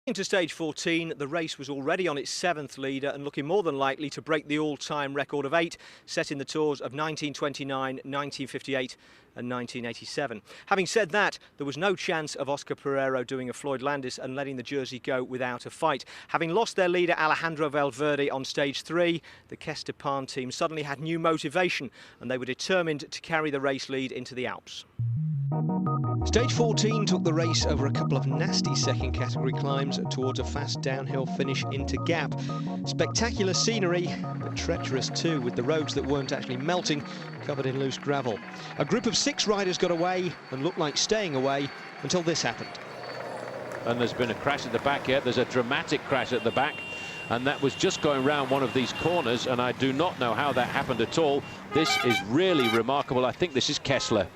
Into stage 14, the race was already on its 7th leader and looking more than likely to break the all-time record of 8 set in the tours of 1929, 1958 and 1987. Having said that, there was no chance of Oscar Pereiro doing a Floyd Landis and letting the jersey go without a fight. Having lost their leader Alejandro Valverde on stage 3, the Kestepan team suddenly had new motivation and they were determined to carry the race lead into the Alps. Stage 14 took the race over a couple of nasty second category climbs towards a fast downhill finish into Gap. Spectacular scenery, but treacherous too, with the roads that weren't actually melting covered in loose gravel. A group of 6 riders got away and looked like staying away until this happened. And there's been a crash at the back here. There's a dramatic crash at the back, and that was just going round one of these corners, and I do not know how that happened at all. This is really remarkable. I think this is Kessler.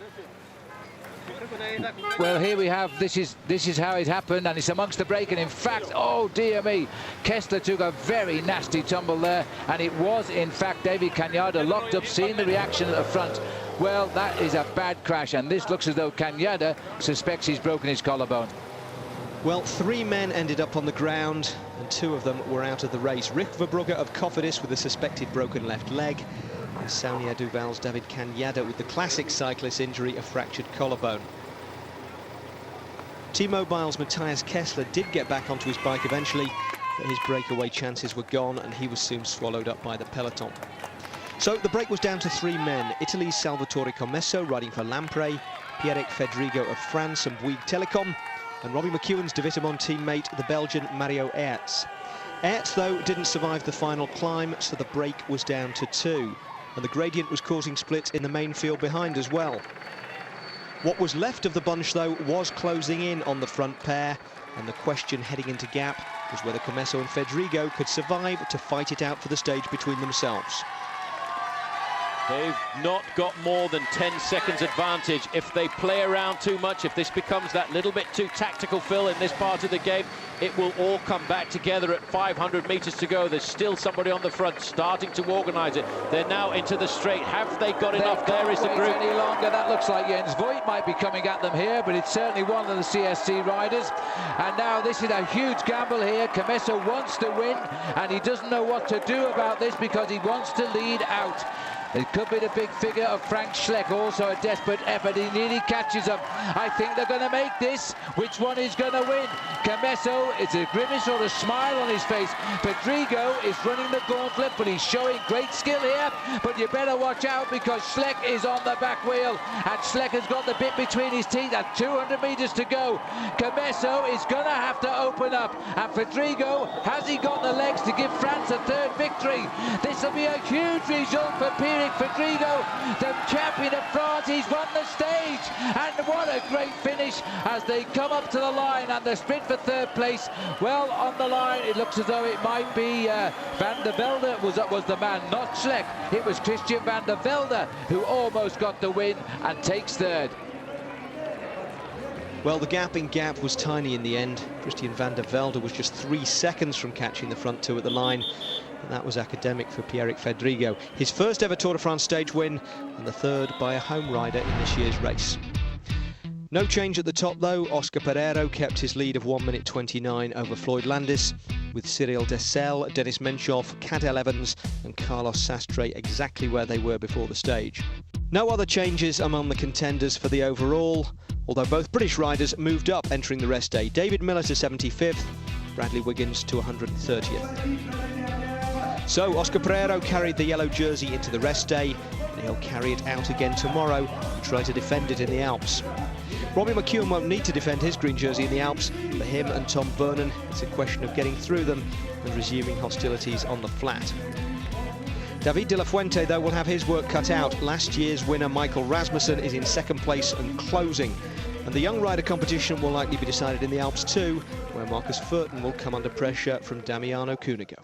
Well, here we have, this is how it happened, and it's amongst the break, and in fact, oh dear me, Kessler took a very nasty tumble there, and it was in fact David Cañada locked up, seeing the reaction at the front. Well, that is a bad crash, and this looks as though Cañada suspects he's broken his collarbone. Well, 3 men ended up on the ground, and 2 of them were out of the race. Rick Verbrugge of Cofidis with a suspected broken left leg, and Saunier Duval's David Cañada with the classic cyclist injury, a fractured collarbone. T-Mobile's Matthias Kessler did get back onto his bike eventually, but his breakaway chances were gone and he was soon swallowed up by the peloton. So the break was down to 3 men. Italy's Salvatore Commesso riding for Lampre, Pierrick Fedrigo of France and Bouygues Telecom, and Robbie McEwen's De Wittemont teammate, the Belgian Mario Aerts. Aerts, though, didn't survive the final climb, so the break was down to 2. And the gradient was causing splits in the main field behind as well. What was left of the bunch, though, was closing in on the front pair, and the question heading into Gap was whether Commesso and Fedrigo could survive to fight it out for the stage between themselves. They've not got more than 10 seconds advantage. If they play around too much, if this becomes that little bit too tactical, Phil, in this part of the game, it will all come back together at 500 metres to go. There's still somebody on the front starting to organise it. They're now into the straight. Have they got enough? There is the group. Any longer. That looks like Jens Voigt might be coming at them here, but it's certainly one of the CSC riders. And now this is a huge gamble here. Commesso wants to win, and he doesn't know what to do about this because he wants to lead out. It could be the big figure of Frank Schleck, also a desperate effort. He nearly catches him. I think they're going to make this. Which one is going to win? Commesso, it's a grimace or a smile on his face. Fedrigo is running the gauntlet, but he's showing great skill here. But you better watch out because Schleck is on the back wheel, and Schleck has got the bit between his teeth at 200 metres to go. Commesso is going to have to open up, and Fedrigo, has he got the legs to give France a 3rd victory? This will be a huge result for Pierrick Fedrigo, the champion of France. He's won the stage, and what a great finish as they come up to the line, and the sprint for 3rd place. Well, on the line it looks as though it might be Van der Velde was the man, not Schleck. It was Christian Van der Velde who almost got the win and takes 3rd. Well, the gap in Gap was tiny in the end. Christian Van der Velde was just 3 seconds from catching the front 2 at the line. And that was academic for Pierrick Fedrigo. His first ever Tour de France stage win, and the 3rd by a home rider in this year's race. No change at the top, though. Oscar Pereiro kept his lead of 1 minute 29 over Floyd Landis, with Cyril Dessel, Denis Menchov, Cadel Evans and Carlos Sastre exactly where they were before the stage. No other changes among the contenders for the overall, although both British riders moved up entering the rest day. David Miller to 75th, Bradley Wiggins to 130th. So Oscar Pereiro carried the yellow jersey into the rest day, and he'll carry it out again tomorrow and try to defend it in the Alps. Robbie McEwen won't need to defend his green jersey in the Alps. For him and Tom Vernon, it's a question of getting through them and resuming hostilities on the flat. David de la Fuente, though, will have his work cut out. Last year's winner Michael Rasmussen is in 2nd place and closing. And the young rider competition will likely be decided in the Alps too, where Marcus Furton will come under pressure from Damiano Cunego.